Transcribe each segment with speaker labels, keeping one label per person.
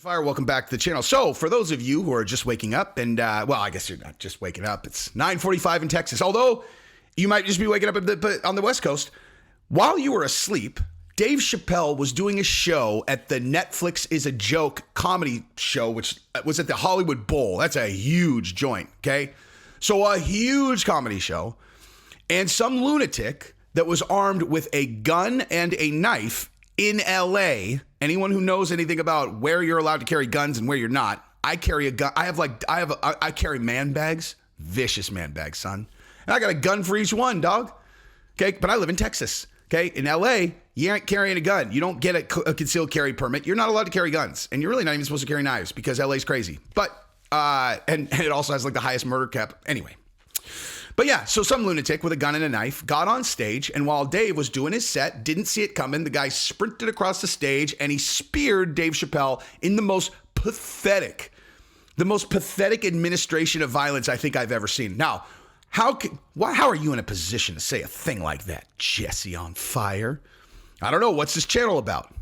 Speaker 1: Fire, welcome back to the channel. So for those of you who are just waking up and, well, I guess you're not just waking up. It's 9:45 in Texas, although you might just be waking up on the West Coast. While you were asleep, Dave Chappelle was doing a show at the Netflix is a Joke comedy show, which was at the Hollywood Bowl. That's a huge joint, okay? So a huge comedy show. And some lunatic that was armed with a gun and a knife in LA. Anyone who knows anything about where you're allowed to carry guns and where you're not, I carry a gun. I carry man bags, vicious man bags, son. And I got a gun for each one, dog. Okay, but I live in Texas. Okay, in LA, you aren't carrying a gun. You don't get a concealed carry permit. You're not allowed to carry guns, and you're really not even supposed to carry knives because LA's crazy. But and it also has like the highest murder cap. Anyway. But yeah, so some lunatic with a gun and a knife got on stage, and while Dave was doing his set, didn't see it coming, the guy sprinted across the stage and he speared Dave Chappelle in the most pathetic administration of violence I think I've ever seen. Now, how are you in a position to say a thing like that, Jesse on Fire? I don't know. What's this channel about?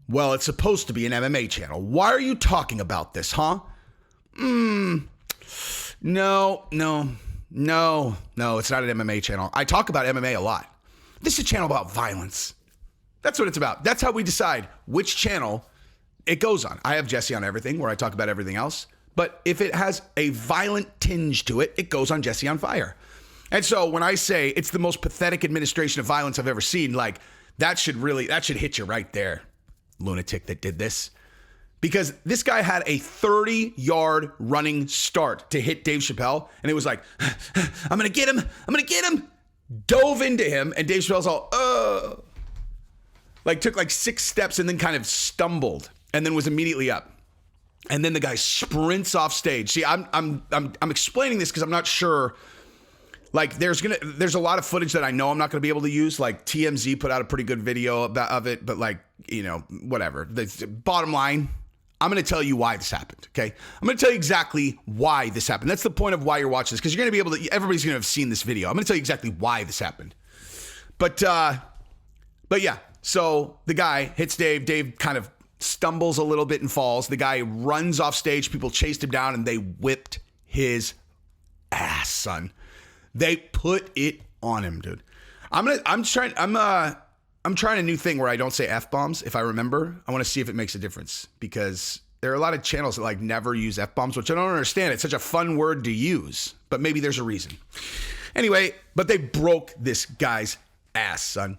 Speaker 1: Well, it's supposed to be an MMA channel. Why are you talking about this, huh? No, it's not an MMA channel. I talk about MMA a lot. This is a channel about violence. That's what it's about. That's how we decide which channel it goes on. I have Jesse on Everything, where I talk about everything else. But if it has a violent tinge to it, it goes on Jesse on Fire. And so when I say it's the most pathetic administration of violence I've ever seen, like that should hit you right there, lunatic that did this. Because this guy had a 30-yard running start to hit Dave Chappelle. And it was like, I'm going to get him. Dove into him. And Dave Chappelle's all, took like 6 steps and then kind of stumbled and then was immediately up. And then the guy sprints off stage. See, I'm explaining this because I'm not sure. Like there's a lot of footage that I know I'm not going to be able to use. Like TMZ put out a pretty good video of it, but like, whatever. The bottom line, I'm going to tell you why this happened, okay? I'm going to tell you exactly why this happened. That's the point of why you're watching this, because you're going to be able to, everybody's going to have seen this video. I'm going to tell you exactly why this happened. But yeah, so the guy hits Dave. Dave kind of stumbles a little bit and falls. The guy runs off stage. People chased him down, and they whipped his ass, son. They put it on him, dude. I'm trying a new thing where I don't say F-bombs. If I remember, I want to see if it makes a difference, because there are a lot of channels that like never use F-bombs, which I don't understand. It's such a fun word to use, but maybe there's a reason. Anyway, but they broke this guy's ass, son.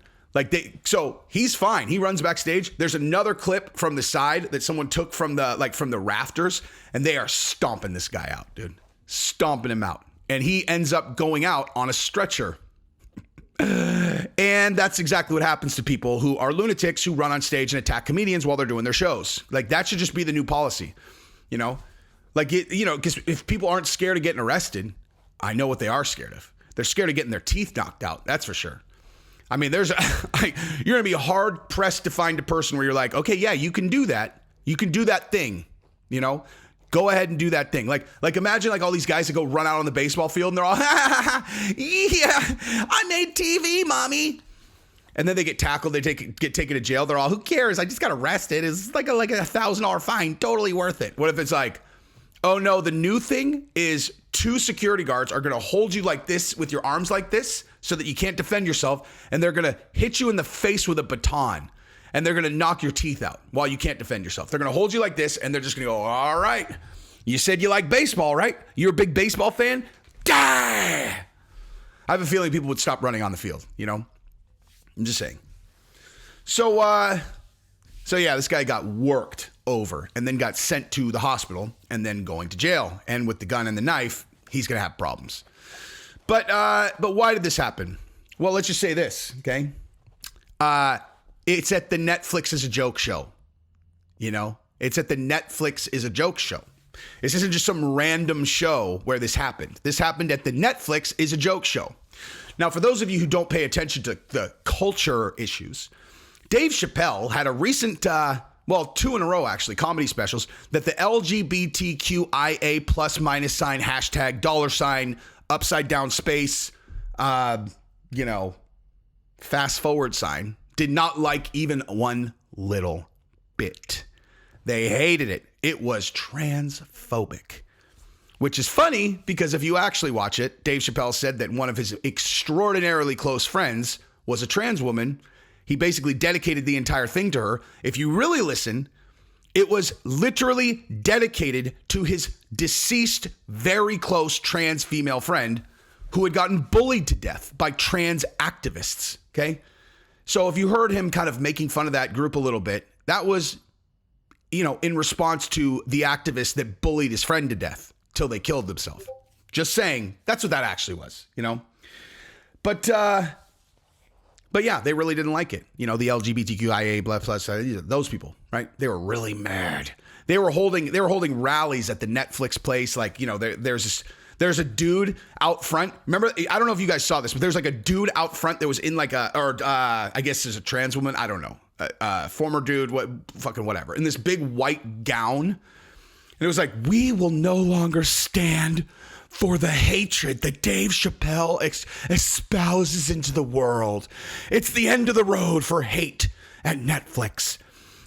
Speaker 1: So he's fine. He runs backstage. There's another clip from the side that someone took from the rafters, and they are stomping this guy out, dude. Stomping him out. And he ends up going out on a stretcher. And that's exactly what happens to people who are lunatics who run on stage and attack comedians while they're doing their shows. Like that should just be the new policy, because if people aren't scared of getting arrested, I know what they are scared of. They're scared of getting their teeth knocked out. That's for sure. I mean, you're going to be hard pressed to find a person where you're like, okay, yeah, you can do that. You can do that thing, Go ahead and do that thing. Like imagine like all these guys that go run out on the baseball field and they're all, yeah, I made TV, mommy. And then they get tackled. They get taken to jail. They're all, who cares? I just got arrested. It's like a $1,000 fine. Totally worth it. What if it's like, oh no, the new thing is 2 security guards are going to hold you like this with your arms like this so that you can't defend yourself. And they're going to hit you in the face with a baton. And they're going to knock your teeth out while you can't defend yourself. They're going to hold you like this, and they're just going to go, all right, you said you like baseball, right? You're a big baseball fan? Die! I have a feeling people would stop running on the field, I'm just saying. So yeah, this guy got worked over and then got sent to the hospital and then going to jail. And with the gun and the knife, he's going to have problems. But why did this happen? Well, let's just say this, okay? It's at the Netflix is a Joke show. It's at the Netflix is a Joke show. This isn't just some random show where this happened. This happened at the Netflix is a Joke show. Now, for those of you who don't pay attention to the culture issues, Dave Chappelle had a recent, 2 in a row, actually, comedy specials that the LGBTQIA plus minus sign, hashtag, $, upside down space, fast forward sign, did not like even one little bit. They hated it. It was transphobic. Which is funny because if you actually watch it, Dave Chappelle said that one of his extraordinarily close friends was a trans woman. He basically dedicated the entire thing to her. If you really listen, it was literally dedicated to his deceased, very close trans female friend who had gotten bullied to death by trans activists. Okay. So if you heard him kind of making fun of that group a little bit, that was, in response to the activists that bullied his friend to death till they killed themselves. Just saying, that's what that actually was, But yeah, they really didn't like it. The LGBTQIA plus those people, right? They were really mad. They were holding rallies at the Netflix place. Like, there's a dude out front. Remember, I don't know if you guys saw this, but there's like a dude out front that was in like I guess there's a trans woman. I don't know. Former dude, whatever. In this big white gown. And it was like, we will no longer stand for the hatred that Dave Chappelle espouses into the world. It's the end of the road for hate at Netflix.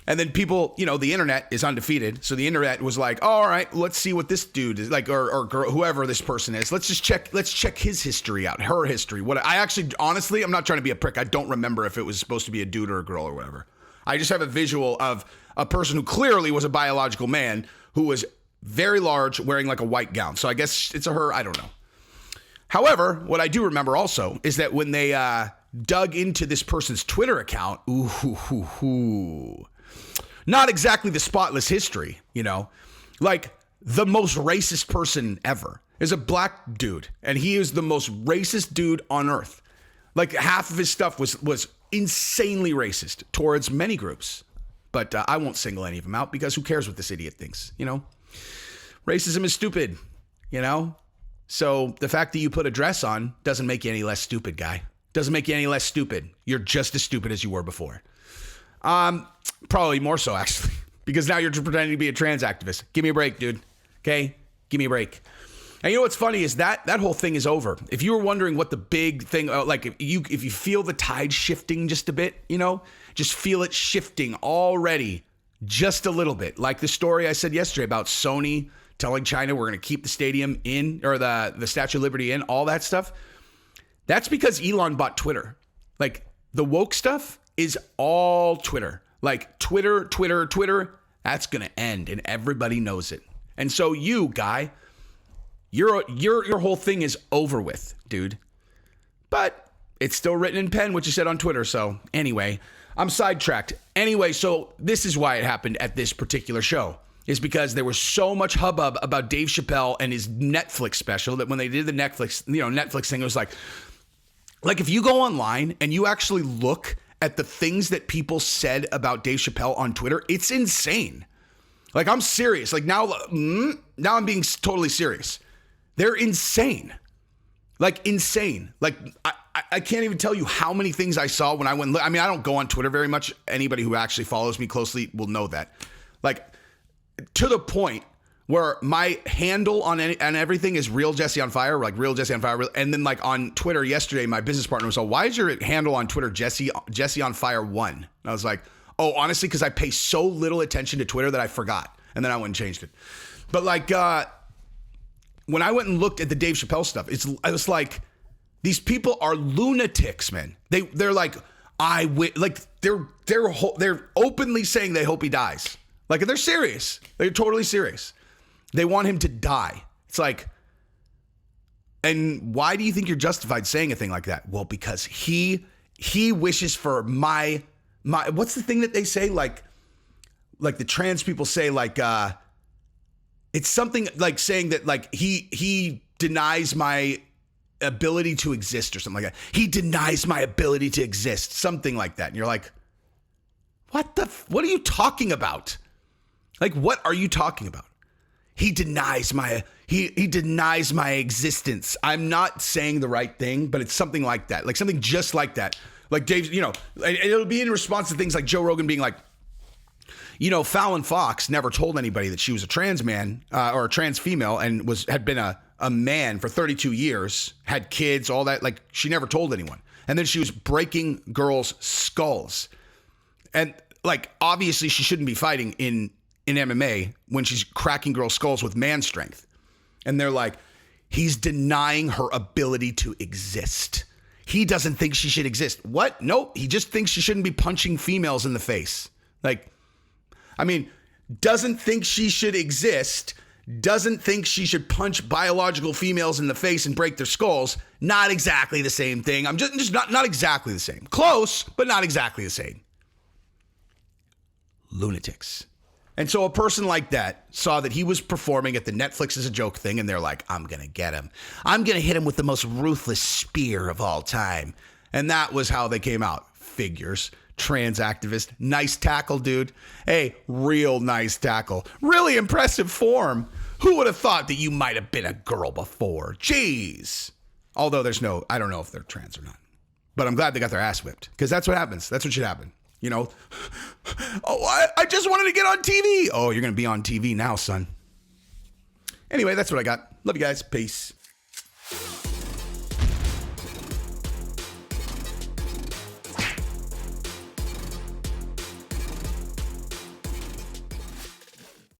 Speaker 1: And then people, the internet is undefeated. So the internet was like, oh, all right, let's see what this dude is like, or girl, whoever this person is. Let's check his history out, her history. Honestly, I'm not trying to be a prick. I don't remember if it was supposed to be a dude or a girl or whatever. I just have a visual of a person who clearly was a biological man who was very large, wearing like a white gown. So I guess it's a her. I don't know. However, what I do remember also is that when they dug into this person's Twitter account, not exactly the spotless history, like the most racist person ever is a black dude. And he is the most racist dude on earth. Like half of his stuff was insanely racist towards many groups. But I won't single any of them out because who cares what this idiot thinks, Racism is stupid, So the fact that you put a dress on doesn't make you any less stupid, guy. Doesn't make you any less stupid. You're just as stupid as you were before. Probably more so, actually, because now you're pretending to be a trans activist. Give me a break, dude. Okay? Give me a break. And what's funny is that whole thing is over. If you were wondering what the big thing, like if you feel the tide shifting just a bit, just feel it shifting already just a little bit. Like the story I said yesterday about Sony telling China we're going to keep the stadium in, or the Statue of Liberty in, all that stuff. That's because Elon bought Twitter. Like the woke stuff is all Twitter. Like Twitter, that's going to end and everybody knows it. And so you, guy, your whole thing is over with, dude. But it's still written in pen what you said on Twitter. So anyway, I'm sidetracked. Anyway, so this is why it happened at this particular show. Is because there was so much hubbub about Dave Chappelle and his Netflix special that when they did the Netflix thing, it was like if you go online and you actually look at the things that people said about Dave Chappelle on Twitter, it's insane. Like, I'm serious. Like now I'm being totally serious. They're insane. Like insane. Like I can't even tell you how many things I saw when I went. I mean, I don't go on Twitter very much. Anybody who actually follows me closely will know that. Like, to the point where my handle on everything is Real Jesse on Fire, like Real Jesse on Fire. And then like on Twitter yesterday, my business partner was like, why is your handle on Twitter Jesse on Fire 1? And I was like, oh, honestly, because I pay so little attention to Twitter that I forgot. And then I went and changed it. But like when I went and looked at the Dave Chappelle stuff, I was like, these people are lunatics, man. They're like, they're openly saying they hope he dies. Like, they're serious. They're totally serious. They want him to die. It's like, and why do you think you're justified saying a thing like that? Well, because he wishes for my, what's the thing that they say? Like the trans people say, like, it's something like saying that, like, he denies my ability to exist or something like that. He denies my ability to exist. Something like that. And you're like, what are you talking about? Like, what are you talking about? He denies my existence. I'm not saying the right thing, but it's something like that. Like something just like that. Like Dave, it'll be in response to things like Joe Rogan being like, Fallon Fox never told anybody that she was a trans man or a trans female and had been a man for 32 years, had kids, all that. Like, she never told anyone. And then she was breaking girls' skulls. And like, obviously she shouldn't be fighting in in MMA when she's cracking girls' skulls with man strength. And they're like, he's denying her ability to exist. He doesn't think she should exist. What? Nope. He just thinks she shouldn't be punching females in the face. Like, I mean, doesn't think she should exist, doesn't think she should punch biological females in the face and break their skulls. Not exactly the same thing. I'm just not exactly the same. Close, but not exactly the same. Lunatics. And so a person like that saw that he was performing at the Netflix as a joke thing, and they're like, I'm going to get him. I'm going to hit him with the most ruthless spear of all time. And that was how they came out. Figures. Trans activist. Nice tackle, dude. Hey, real nice tackle. Really impressive form. Who would have thought that you might have been a girl before? Jeez. Although I don't know if they're trans or not. But I'm glad they got their ass whipped, because that's what happens. That's what should happen. You know, oh, I just wanted to get on TV. Oh, you're going to be on TV now, son. Anyway, that's what I got. Love you guys. Peace.